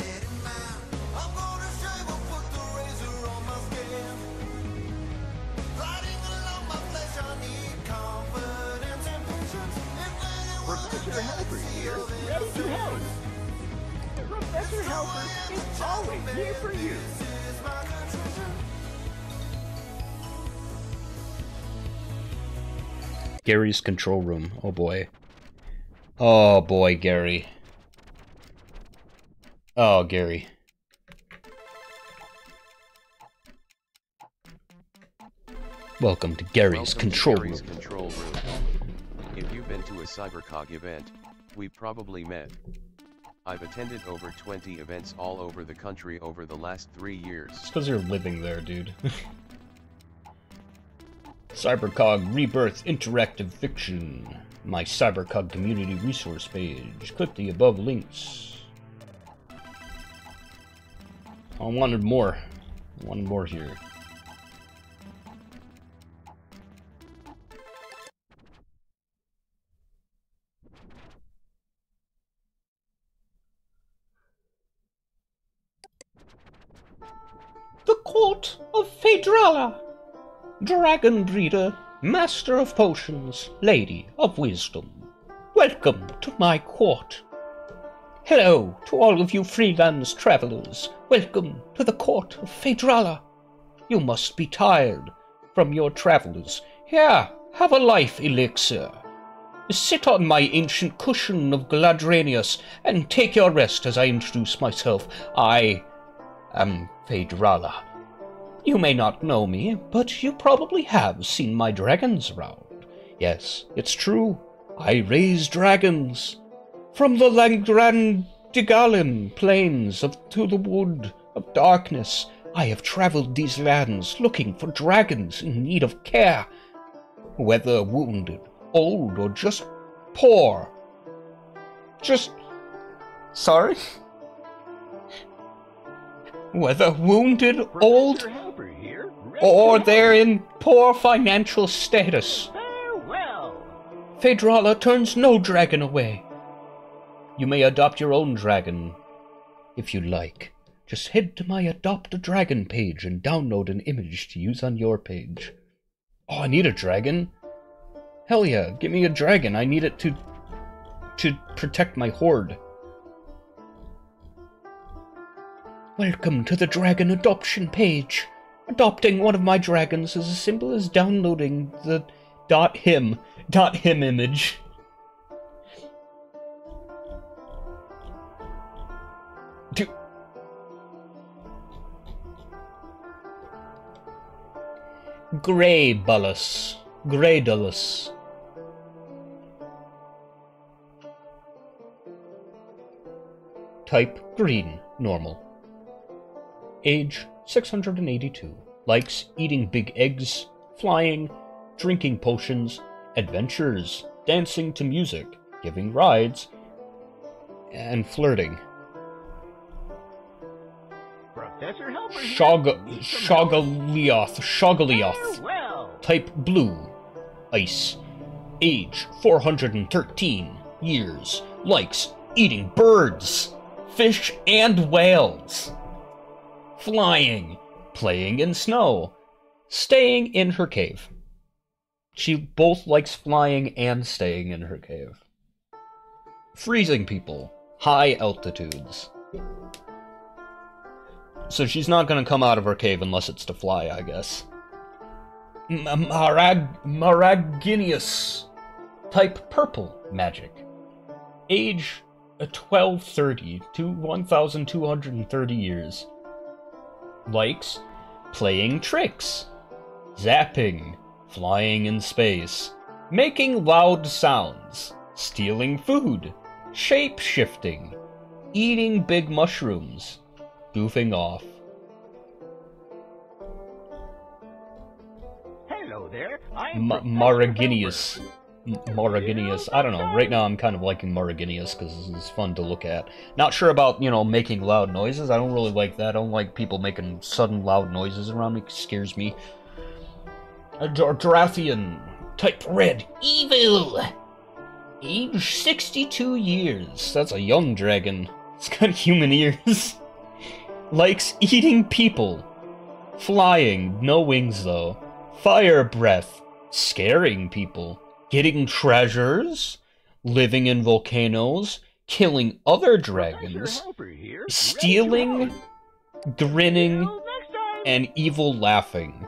Gary's control room. Oh boy. Oh boy, Gary. Oh, Gary. Welcome to Gary's control room. If you've been to a CyberCog event, we probably met. I've attended over 20 events all over the country over the last 3 years. It's because you're living there, dude. CyberCog Rebirth Interactive Fiction. My CyberCog community resource page. Click the above links. I wanted more. I wanted more here. The Court of Phaedrala. Dragon Breeder, Master of Potions, Lady of Wisdom. Welcome to my court. Hello to all of you freelance travelers. Welcome to the Court of Phaedrala. You must be tired from your travels. Here, have a life elixir. Sit on my ancient cushion of Gladrenius and take your rest as I introduce myself. I am Phaedrala. You may not know me, but you probably have seen my dragons around. Yes, it's true. I raise dragons. From the Langrandigalan plains to the wood of darkness, I have traveled these lands looking for dragons in need of care. Whether wounded, old, or just poor. Sorry? Whether wounded, old, or they're in poor financial status. Farewell. Phaedrala turns no dragon away. You may adopt your own dragon, if you like. Just head to my Adopt a Dragon page and download an image to use on your page. Oh, I need a dragon? Hell yeah, give me a dragon. I need it to protect my horde. Welcome to the dragon adoption page. Adopting one of my dragons is as simple as downloading the .him image. Graydulus. Type green, normal. Age 682. Likes eating big eggs, flying, drinking potions, adventures, dancing to music, giving rides, and flirting. Professor Helper here. Shogolioth. Farewell. Type blue. Ice. Age 413 years. Likes eating birds, fish, and whales. Flying. Playing in snow. Staying in her cave. She both likes flying and staying in her cave. Freezing people. High altitudes. So she's not gonna come out of her cave unless it's to fly, I guess. Maraginius. Type purple magic. Age 1230 to 1230 years. Likes playing tricks, zapping, flying in space, making loud sounds, stealing food, shape-shifting, eating big mushrooms, goofing off. Hello there. I'm Maraginius. I don't know. Right now I'm kind of liking Maraginius because it's fun to look at. Not sure about, making loud noises. I don't really like that. I don't like people making sudden loud noises around me. It scares me. Dorathian. Type red. Evil. Age 62 years. That's a young dragon. It's got human ears. Likes eating people. Flying. No wings though. Fire breath. Scaring people. Getting treasures, living in volcanoes, killing other dragons, stealing, grinning, and evil laughing.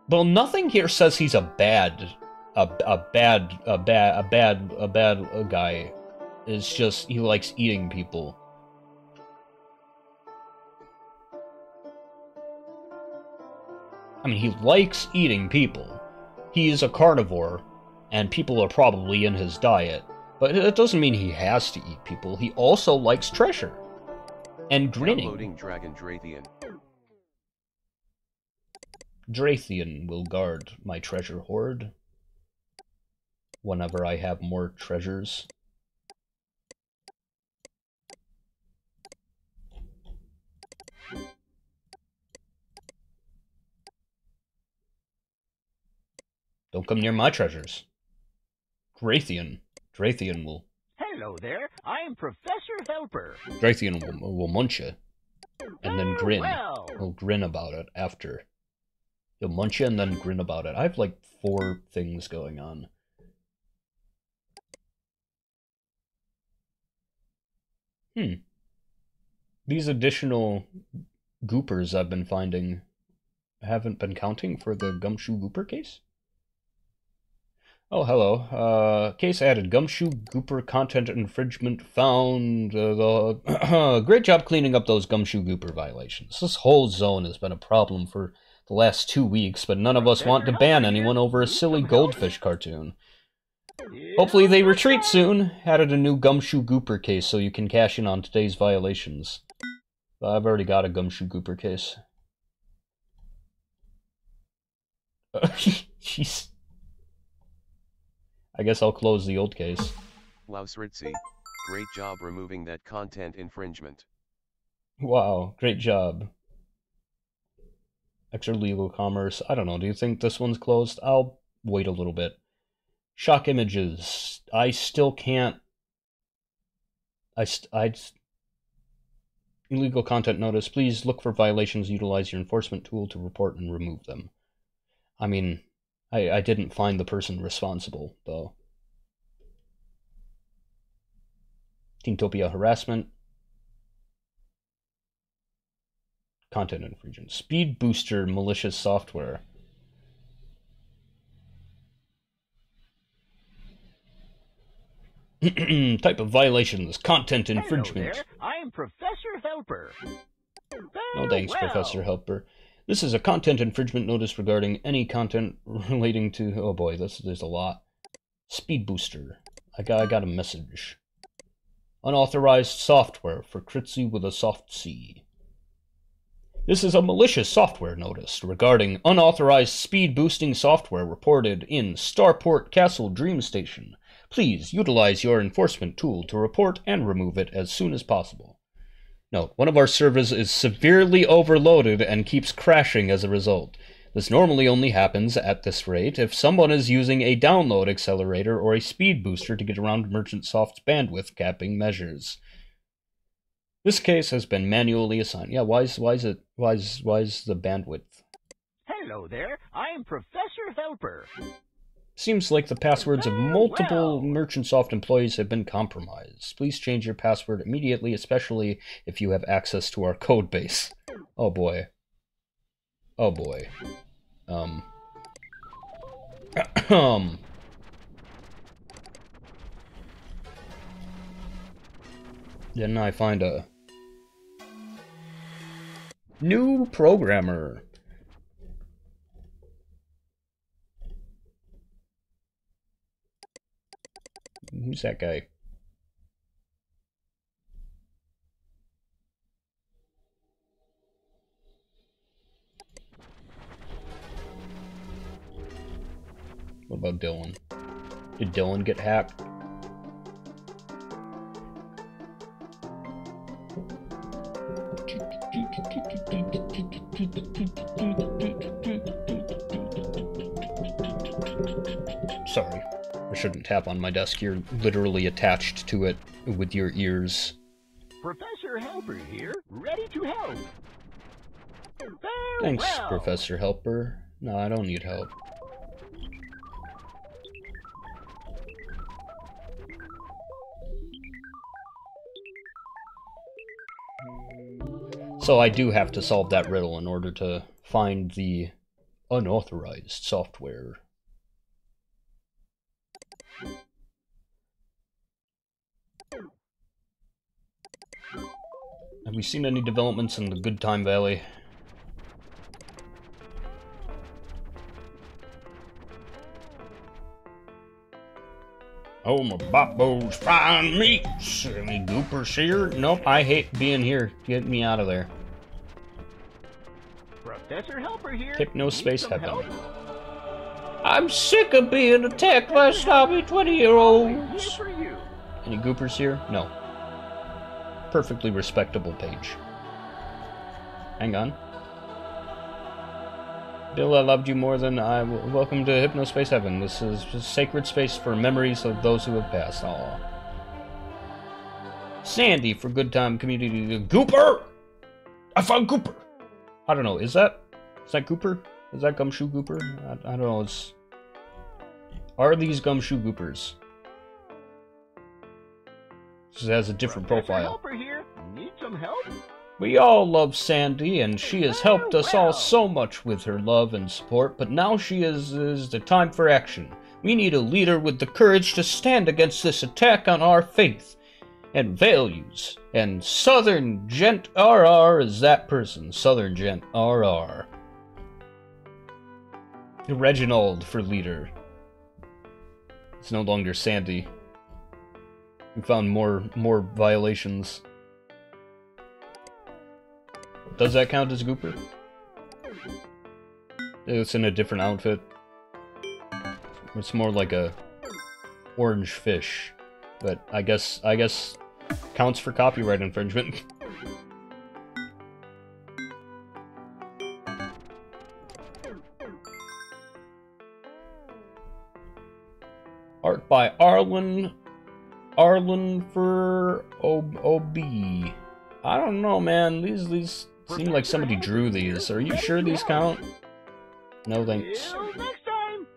Well, nothing here says he's a bad guy. It's just he likes eating people. I mean, he likes eating people. He's a carnivore, and people are probably in his diet. But it doesn't mean he has to eat people. He also likes treasure. And grinning. Downloading Dragon Drathian. Drathian will guard my treasure hoard. Whenever I have more treasures. Don't come near my treasures. Drathian will... Hello there, I'm Professor Helper. Drathian will munch you. And then grin. Farewell. He'll grin about it after. He'll munch you and then grin about it. I have like 4 things going on. these additional goopers I've been finding haven't been counting for the Gumshoe Gooper case? Oh, hello. Case added. Gumshoe Gooper content infringement found. Great job cleaning up those Gumshoe Gooper violations. This whole zone has been a problem for the last 2 weeks, but none of us want to ban anyone over a silly goldfish cartoon. Hopefully they retreat soon. Added a new Gumshoe Gooper case so you can cash in on today's violations. I've already got a Gumshoe Gooper case. Jeez. I guess I'll close the old case. Wow, Critsy, great job removing that content infringement. Wow, great job. Extra legal commerce. I don't know, do you think this one's closed? I'll wait a little bit. Shock images. I still can't... Illegal content notice. Please look for violations. Utilize your enforcement tool to report and remove them. I mean... I didn't find the person responsible, though. Teentopia harassment. Content infringement. Speed booster malicious software. Type of violations. Content infringement. Hello there. I'm Professor Helper. No thanks, Professor Helper. This is a content infringement notice regarding any content relating to... Oh boy, there's a lot. Speed booster. I got a message. Unauthorized software for Critsy with a soft C. This is a malicious software notice regarding unauthorized speed boosting software reported in Starport Castle Dream Station. Please utilize your enforcement tool to report and remove it as soon as possible. Note, one of our servers is severely overloaded and keeps crashing as a result. This normally only happens at this rate if someone is using a download accelerator or a speed booster to get around MerchantSoft's bandwidth capping measures. This case has been manually assigned. Yeah, why is the bandwidth? Hello there. I'm Professor Helper. Seems like the passwords of multiple MerchantSoft employees have been compromised. Please change your password immediately, especially if you have access to our code base. Oh boy. Oh boy. Then I find a new programmer. Who's that guy? What about Dylan? Did Dylan get hacked? Sorry. I shouldn't tap on my desk. You're literally attached to it with your ears. Professor Helper here, ready to help. Thanks, Professor Helper. No, I don't need help. So I do have to solve that riddle in order to find the unauthorized software. Have we seen any developments in the Good Time Valley? Oh, my Boppo's fine meats. Any goopers here? Nope, I hate being here. Get me out of there. Professor Helper here. Hypnospace Outlaw. Help? I'm sick of being attacked by snobby 20-year-olds. Here for you. Any goopers here? No. Perfectly respectable page. Hang on. Bill, I loved you more than I... Welcome to Hypnospace Heaven. This is a sacred space for memories of those who have passed. Aw. Sandy for Good Time Community. Gooper! I found Gooper! I don't know, is that Gooper? Is that Gumshoe Gooper? I don't know, Are these Gumshoe Goopers? This has a different Professor profile. Helper here. Need some help? We all love Sandy, and she has helped us all so much with her love and support, but now she is the time for action. We need a leader with the courage to stand against this attack on our faith and values. And Southern Gent RR is that person. Southern Gent RR. Reginald for leader. It's no longer Sandy. We found more violations. Does that count as Gooper? It's in a different outfit. It's more like a orange fish, but I guess counts for copyright infringement. Art by Arlen for OB. I don't know, man. These seem like somebody drew these. Are you sure these count? No thanks. Till next time.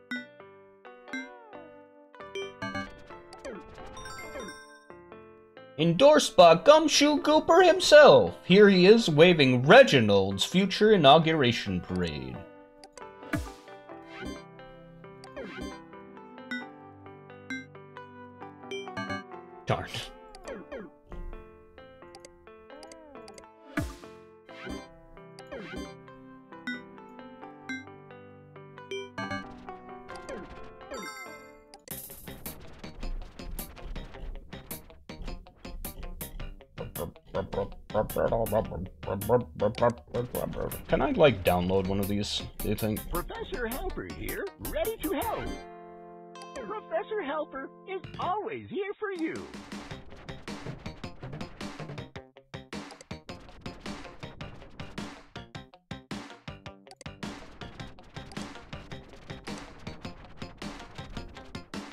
Endorsed by Gumshoe Gooper himself. Here he is waving Reginald's future inauguration parade. Darn. Can I, like, download one of these, do you think? Professor Helper here, ready to help. Professor Helper is always here for you.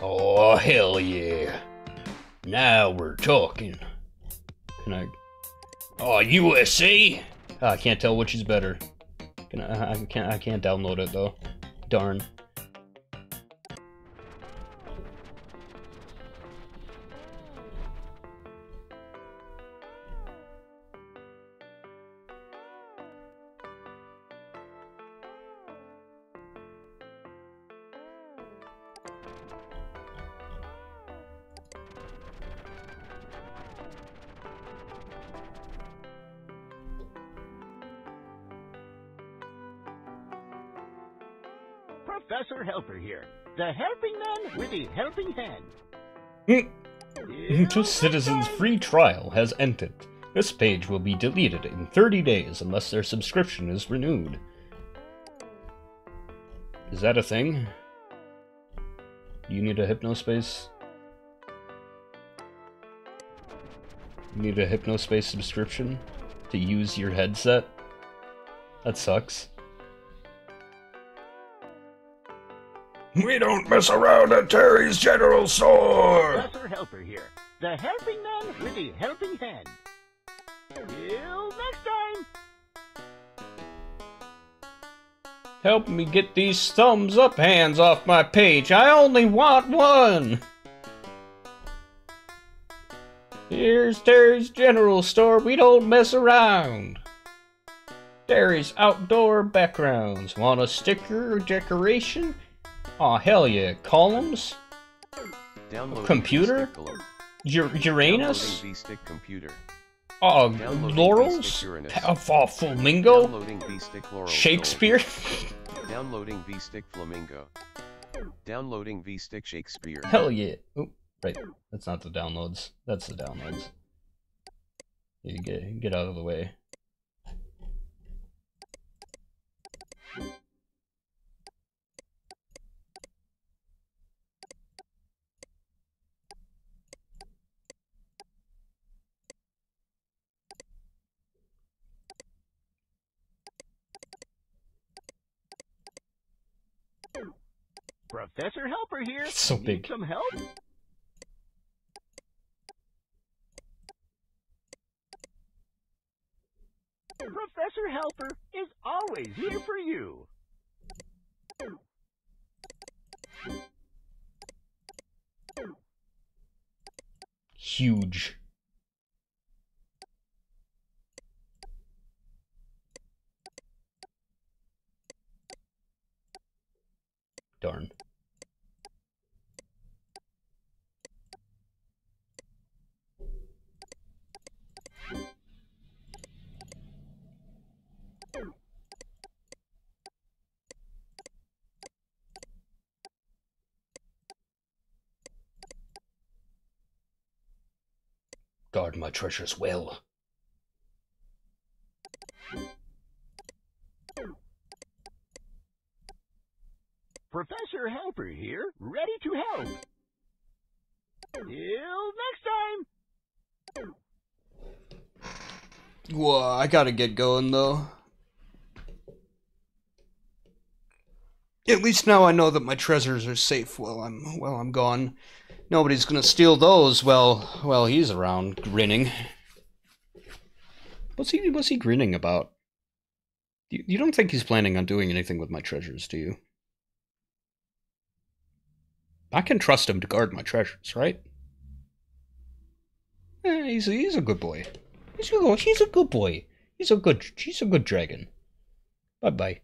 Oh, hell yeah. Now we're talking. Can I... Oh, USA? Oh, I can't tell which is better. I can't download it, though. Darn. Professor Helper here, the helping man with the helping hand. The Citizens Free Trial has ended. This page will be deleted in 30 days unless their subscription is renewed. Is that a thing? You need a Hypnospace? You need a Hypnospace subscription to use your headset? That sucks. We don't mess around at Terry's General Store! Professor Helper here, the helping man with the helping hand. Till next time! Help me get these thumbs up hands off my page. I only want one! Here's Terry's General Store. We don't mess around. Terry's Outdoor Backgrounds. Want a sticker or decoration? Aw, hell yeah. Columns? Downloading Computer? V-Stick Uranus? Downloading V-Stick computer. Downloading Laurels? V-Stick Uranus. Flamingo? Downloading V-Stick Laurel. Shakespeare? Downloading V-Stick Flamingo. Downloading V-Stick Shakespeare. Hell yeah. Oop, right. That's not the downloads. That's the downloads. You get out of the way. Professor Helper here. It's so Need big. some help? Professor Helper is always here for you. Huge. Darn. Guard my treasures well. Professor Helper here, ready to help. Till next time! Whoa, I gotta get going though. At least now I know that my treasures are safe while I'm gone. Nobody's gonna steal those while he's around grinning. What's he grinning about? You don't think he's planning on doing anything with my treasures, do you? I can trust him to guard my treasures, right? He's a good boy. He's a good boy. He's a good dragon. Bye bye.